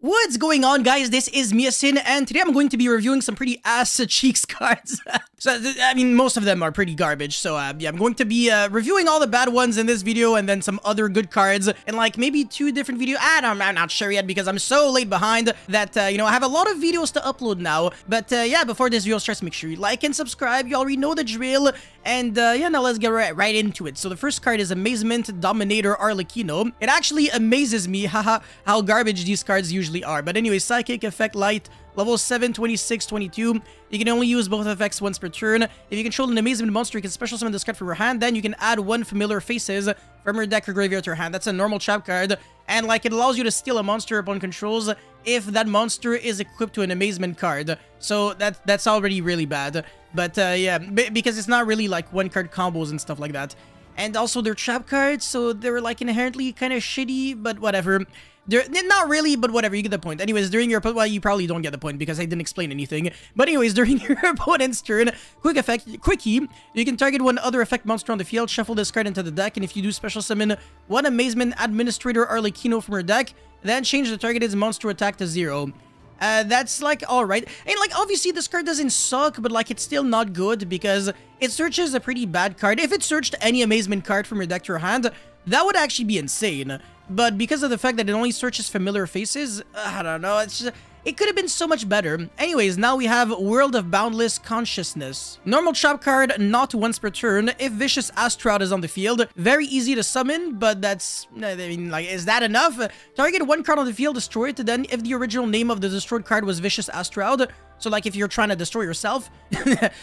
What's going on, guys? This is Miasin, and today I'm going to be reviewing some pretty ass cheeks cards. I mean, most of them are pretty garbage, so yeah, I'm going to be reviewing all the bad ones in this video, and then some other good cards in like maybe 2 different videos. I'm not sure yet because I'm so late behind that, you know, I have a lot of videos to upload now. But yeah, before this video starts, make sure you like and subscribe. You already know the drill. And yeah, now let's get right into it. So the first card is Amazement Dominator Arlecchino. It actually amazes me, haha, how garbage these cards usually are. But anyway, Psychic Effect Light, level 7, 26, 22. You can only use both effects once per turn. If you control an Amazement monster, you can special summon this card from your hand. Then you can add 1 Familiar Faces from your deck or graveyard to your hand. That's a normal trap card. And like, it allows you to steal a monster upon controls if that monster is equipped to an Amazement card. So that's already really bad. But yeah, because it's not really like 1-card combos and stuff like that. And also they're trap cards, so they're like inherently kind of shitty, but whatever. They're not really, but whatever, you get the point. Anyways, during your well, you probably don't get the point because I didn't explain anything. But anyways, during your opponent's turn, quick effect, quickie, you can target 1 other effect monster on the field, shuffle this card into the deck, and if you do special summon 1 Amazement Administrator Arlecchino from your deck, then change the targeted monster attack to 0. That's like alright. And like, obviously this card doesn't suck, but like, it's still not good because it searches a pretty bad card. If it searched any Amazement card from your deck to your hand, that would actually be insane. But because of the fact that it only searches Familiar Faces, I don't know, it could have been so much better. Anyways, now we have World of Boundless Consciousness. Normal trap card, not once per turn. If Vicious Astrod is on the field, very easy to summon, but that's, I mean, like, is that enough? Target 1 card on the field, destroy it, then if the original name of the destroyed card was Vicious Astrod, so like if you're trying to destroy yourself,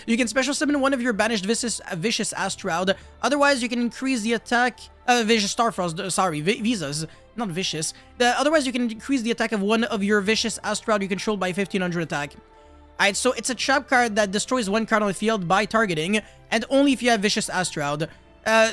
you can special summon 1 of your banished Vicious Astrod. Otherwise, you can increase the attack, Vicious Starfrost, sorry, Visas. Not vicious. Otherwise, you can increase the attack of 1 of your Vicious Astrod you control by 1500 attack. Alright, so it's a trap card that destroys 1 card on the field by targeting, and only if you have Vicious Astrod.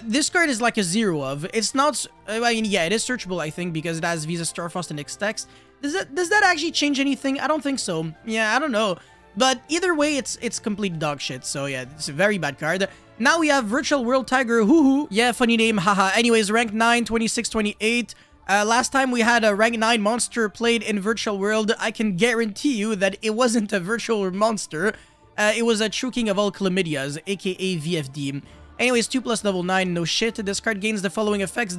This card is like a 0 of. It's not, I mean, yeah, it is searchable, I think, because it has Visa Starfrost and X-Text. Does that actually change anything? I don't think so. Yeah, I don't know. But either way, it's complete dog shit. So yeah, it's a very bad card. Now we have Virtual World Tiger, hoo-hoo. Yeah, funny name, haha. Anyways, rank 9, 26, 28. Last time we had a rank 9 monster played in Virtual World, I can guarantee you that it wasn't a virtual monster. It was a True King of all Chlamydias, aka VFD. Anyways, 2+ level 9, no shit. This card gains the following effects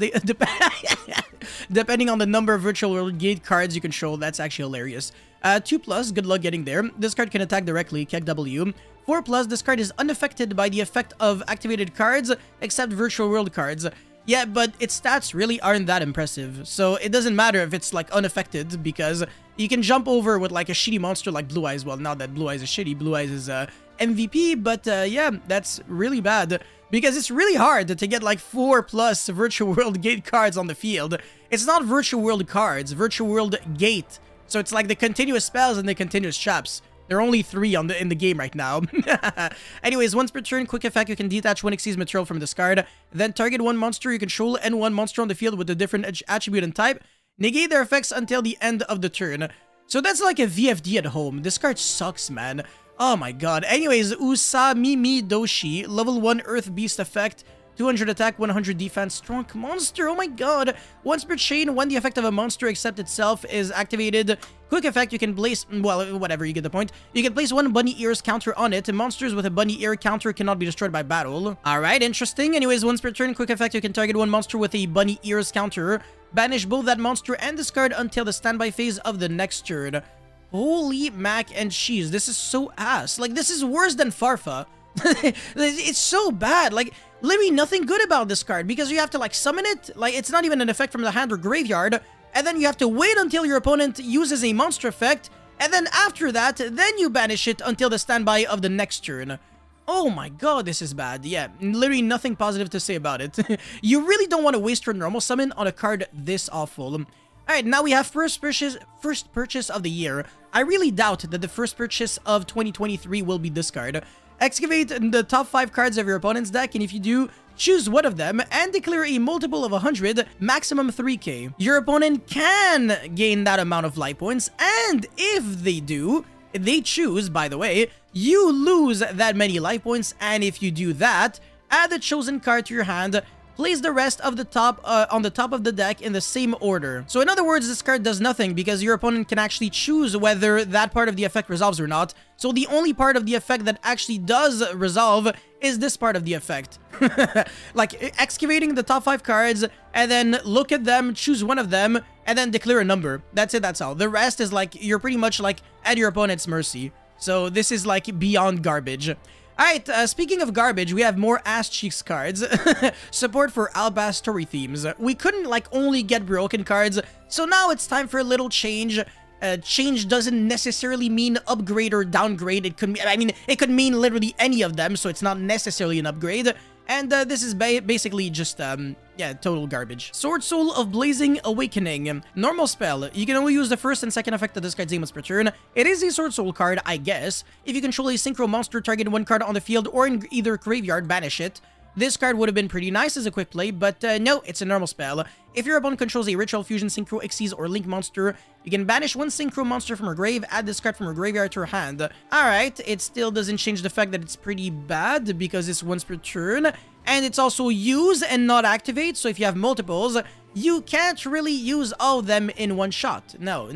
depending on the number of Virtual World Gate cards you control. That's actually hilarious. 2+, good luck getting there. This card can attack directly, Keck W. 4+, this card is unaffected by the effect of activated cards, except Virtual World cards. Yeah, but its stats really aren't that impressive, so it doesn't matter if it's like unaffected, because you can jump over with like a shitty monster like Blue Eyes. Well, not that Blue Eyes is shitty, Blue Eyes is MVP, but yeah, that's really bad, because it's really hard to get like 4+ Virtual World Gate cards on the field. It's not Virtual World cards, Virtual World Gate, so it's like the continuous spells and the continuous traps. There are only 3 in the game right now. Anyways, once per turn, quick effect, you can detach 1 Xyz material from this card. Then target 1 monster you control and 1 monster on the field with a different attribute and type. Negate their effects until the end of the turn. So that's like a VFD at home. This card sucks, man. Oh my god. Anyways, Usamimi Doshi, level 1 Earth Beast effect. 200 attack, 100 defense, strong monster, oh my god. Once per chain, when the effect of a monster except itself is activated, quick effect, you can place, well, whatever, you get the point. You can place 1 bunny ears counter on it, and monsters with a bunny ear counter cannot be destroyed by battle. Alright, interesting. Anyways, once per turn, quick effect, you can target 1 monster with a bunny ears counter, banish both that monster and discard until the standby phase of the next turn. Holy mac and cheese, this is so ass. Like, this is worse than Farfa. It's so bad. Like, literally nothing good about this card, because you have to like summon it, like it's not even an effect from the hand or graveyard, and then you have to wait until your opponent uses a monster effect, and then after that, then you banish it until the standby of the next turn. Oh my god, this is bad. Yeah, literally nothing positive to say about it. You really don't want to waste your normal summon on a card this awful. Alright, now we have first purchase of the year. I really doubt that the first purchase of 2023 will be this card. Excavate the top 5 cards of your opponent's deck, and if you do, choose one of them and declare a multiple of 100, maximum 3k. Your opponent can gain that amount of life points, and if they do, they choose, by the way, you lose that many life points, and if you do that, add the chosen card to your hand place the rest of the top on the top of the deck in the same order. So in other words, this card does nothing because your opponent can actually choose whether that part of the effect resolves or not. So the only part of the effect that actually does resolve is this part of the effect. Like excavating the top 5 cards and then look at them, choose one of them, and then declare a number. That's it, that's all. The rest is like, you're pretty much like at your opponent's mercy. So this is like beyond garbage. Alright, speaking of garbage, we have more ass cheeks cards. Support for Albaz story themes. We couldn't like only get broken cards, so now it's time for a little change. Change doesn't necessarily mean upgrade or downgrade. It could mean, it could mean literally any of them, so it's not necessarily an upgrade. And this is basically just, yeah, total garbage. Sword Soul of Blazing Awakening. Normal spell. You can only use the first and second effect of this card's once per turn. It is a Sword Soul card, I guess. If you control a synchro monster, target one card on the field or in either graveyard, banish it. This card would have been pretty nice as a quick play, but no, it's a normal spell. If your opponent controls a Ritual Fusion, Synchro, Xyz, or Link monster, you can banish one Synchro monster from her grave, add this card from her graveyard to her hand. Alright, it still doesn't change the fact that it's pretty bad because it's once per turn, and it's also use and not activate, so if you have multiples, you can't really use all of them in one shot. No.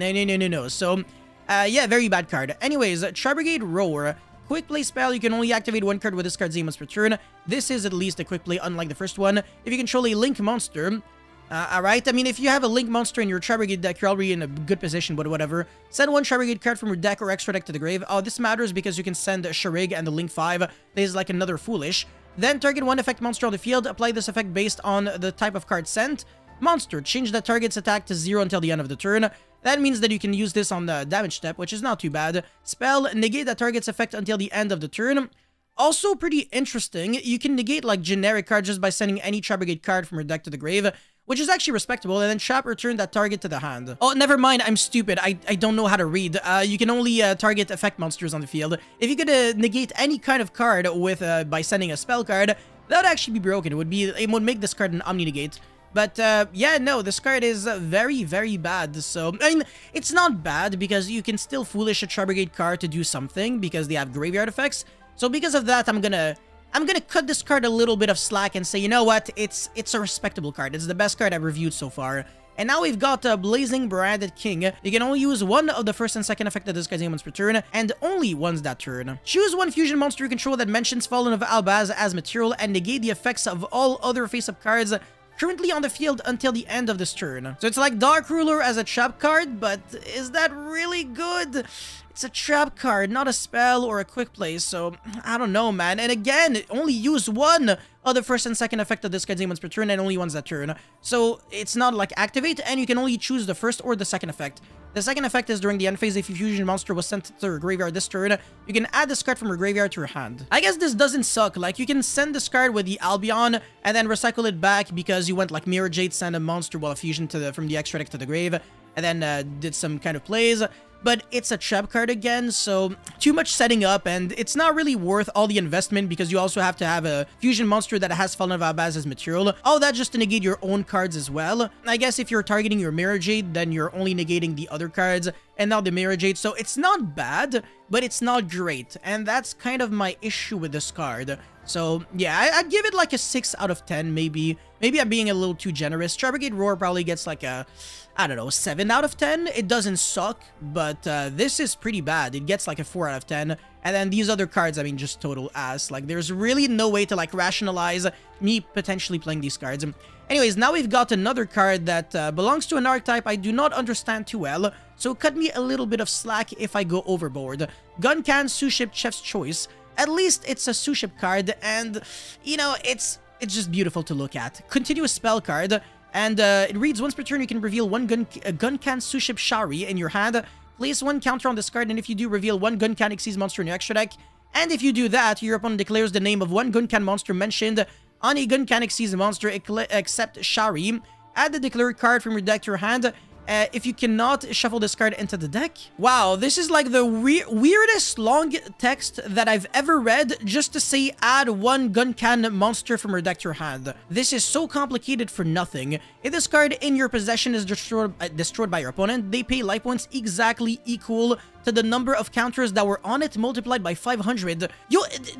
So, yeah, very bad card. Anyways, Tri-Brigade Roar. Quick play spell, you can only activate one card with this card's once per turn. This is at least a quick play, unlike the first one. If you control a Link monster, alright, I mean, if you have a Link monster in your Tri-Brigade deck, you're already in a good position, but whatever. Send one Tri-Brigade card from your deck or extra deck to the grave. Oh, this matters because you can send Sharig and the Link 5. This is like another Foolish. Then target one effect monster on the field. Apply this effect based on the type of card sent. Monster, change the target's attack to 0 until the end of the turn. That means that you can use this on the damage step, which is not too bad. Spell, negate the target's effect until the end of the turn. Also pretty interesting, you can negate like generic cards just by sending any Tri-Brigade card from your deck to the grave, which is actually respectable, and then trap return that target to the hand. Oh, never mind, I'm stupid. I don't know how to read. You can only target effect monsters on the field. If you could negate any kind of card with by sending a spell card, that would actually be broken. It would make this card an Omni-Negate. But, yeah, no, this card is very, very bad. So, I mean, it's not bad because you can still Foolish a Tri-Brigade card to do something because they have graveyard effects. So, because of that, I'm gonna cut this card a little bit of slack and say, you know what, it's a respectable card. It's the best card I've reviewed so far. And now we've got Blazing Branded King. You can only use one of the first and second effect of this guy's once per turn, and only once that turn. Choose one fusion monster you control that mentions Fallen of Albaz as material and negate the effects of all other face-up cards currently on the field until the end of this turn. So it's like Dark Ruler as a trap card, but is that really good? It's a trap card, not a spell or a quick play, so I don't know, man. And again, only use one of the first and second effect of this card's once per turn and only once that turn. So it's not like activate, and you can only choose the first or the second effect. The second effect is during the end phase, if your fusion monster was sent to your graveyard this turn, you can add this card from your graveyard to your hand. I guess this doesn't suck. Like, you can send this card with the Albion and then recycle it back because you went like Mirror Jade, send a monster, well, a fusion from the extra deck to the grave, and then did some kind of plays. But it's a trap card again, so too much setting up, and it's not really worth all the investment because you also have to have a fusion monster that has Fallen of Albaz as material. All that just to negate your own cards as well. I guess if you're targeting your Mirror Jade, then you're only negating the other cards and not the Mirror Jade, so it's not bad, but it's not great, and that's kind of my issue with this card. So, yeah, I'd give it like a 6 out of 10, maybe. Maybe I'm being a little too generous. Tri-Brigade Roar probably gets like a, I don't know, 7 out of 10. It doesn't suck, but this is pretty bad. It gets like a 4 out of 10. And then these other cards, I mean, just total ass. Like, there's really no way to, like, rationalize me potentially playing these cards. Anyways, now we've got another card that belongs to an archetype I do not understand too well, so cut me a little bit of slack if I go overboard. Gunkan Suship Chef's Choice. At least it's a Suship card, and, you know, it's just beautiful to look at. Continuous spell card, and it reads, once per turn you can reveal one Gunkan Suship Shari in your hand. Place one counter on this card, and if you do, reveal one Gunkan Xyz monster in your extra deck. And if you do that, your opponent declares the name of one Gunkan monster mentioned on a Gunkan Xyz monster except Shari. Add the declared card from your deck to your hand. if you cannot shuffle this card into the deck. Wow, this is like the weirdest long text that I've ever read just to say add 1 gun can monster from your deck to your hand. This is so complicated for nothing. If this card in your possession is destroyed by your opponent, they pay life points exactly equal to the number of counters that were on it multiplied by 500. Yo,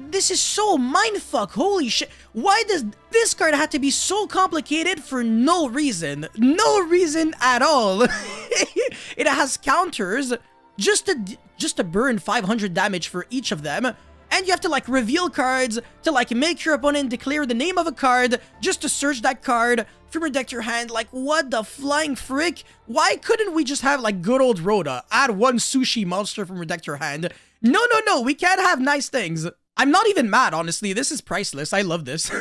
this is so mindfuck. Holy shit. Why does this card have to be so complicated for no reason? No reason at all. It has counters just to burn 500 damage for each of them. And you have to like reveal cards to like make your opponent declare the name of a card just to search that card from your deck to your hand. Like, what the flying frick? Why couldn't we just have like good old Rhoda? Add 1 sushi monster from your deck to your hand. No, we can't have nice things. I'm not even mad, honestly. This is priceless. I love this.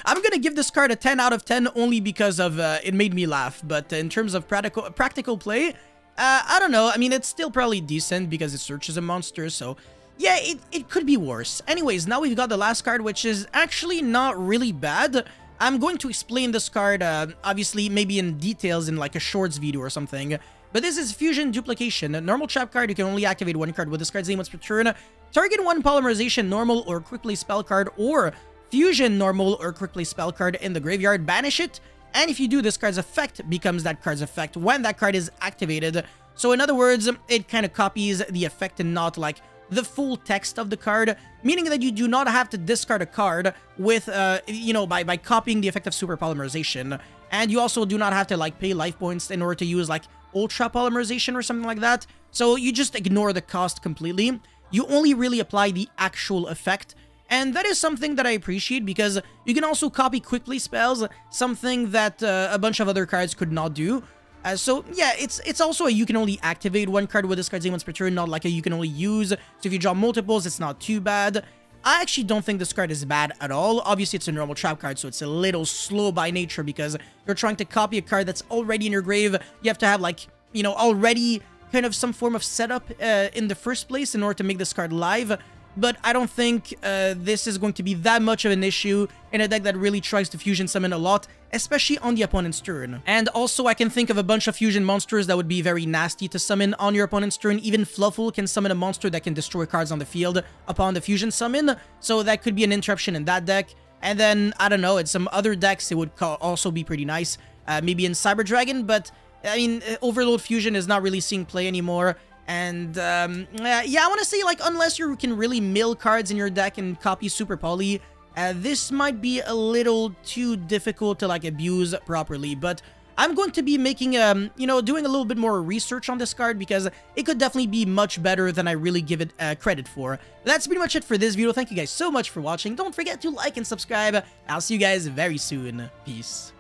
I'm gonna give this card a 10 out of 10 only because of it made me laugh. But in terms of practical play, I don't know. I mean, it's still probably decent because it searches a monster, so yeah, it could be worse. Anyways, now we've got the last card, which is actually not really bad. I'm going to explain this card, obviously, maybe in details in like a shorts video or something. But this is Fusion Duplication. A normal trap card, you can only activate 1 card with this card's name once per turn. Target 1 Polymerization normal or quickly spell card or Fusion normal or quickly spell card in the graveyard. Banish it. And if you do, this card's effect becomes that card's effect when that card is activated. So in other words, it kind of copies the effect and not like the full text of the card, meaning that you do not have to discard a card with, you know, by copying the effect of Super Polymerization. And you also do not have to, like, pay life points in order to use, like, Ultra Polymerization or something like that. So you just ignore the cost completely. You only really apply the actual effect. And that is something that I appreciate because you can also copy quickly spells, something that a bunch of other cards could not do. So yeah, it's also a you can only activate 1 card with this card's name once per turn, not like a you can only use. So if you draw multiples, it's not too bad. I actually don't think this card is bad at all. Obviously, it's a normal trap card, so it's a little slow by nature because you're trying to copy a card that's already in your grave. You have to have, like, you know, already kind of some form of setup in the first place in order to make this card live. But I don't think this is going to be that much of an issue in a deck that really tries to fusion summon a lot, especially on the opponent's turn. And also, I can think of a bunch of fusion monsters that would be very nasty to summon on your opponent's turn. Even Fluffle can summon a monster that can destroy cards on the field upon the fusion summon, so that could be an interruption in that deck. And then, I don't know, in some other decks, it would also be pretty nice. Maybe in Cyber Dragon, but, I mean, Overload Fusion is not really seeing play anymore. And, yeah, I want to say, like, unless you can really mill cards in your deck and copy Super Poly, this might be a little too difficult to, like, abuse properly. But I'm going to be making, you know, doing a little bit more research on this card because it could definitely be much better than I really give it credit for. That's pretty much it for this video. Thank you guys so much for watching. Don't forget to like and subscribe. I'll see you guys very soon. Peace.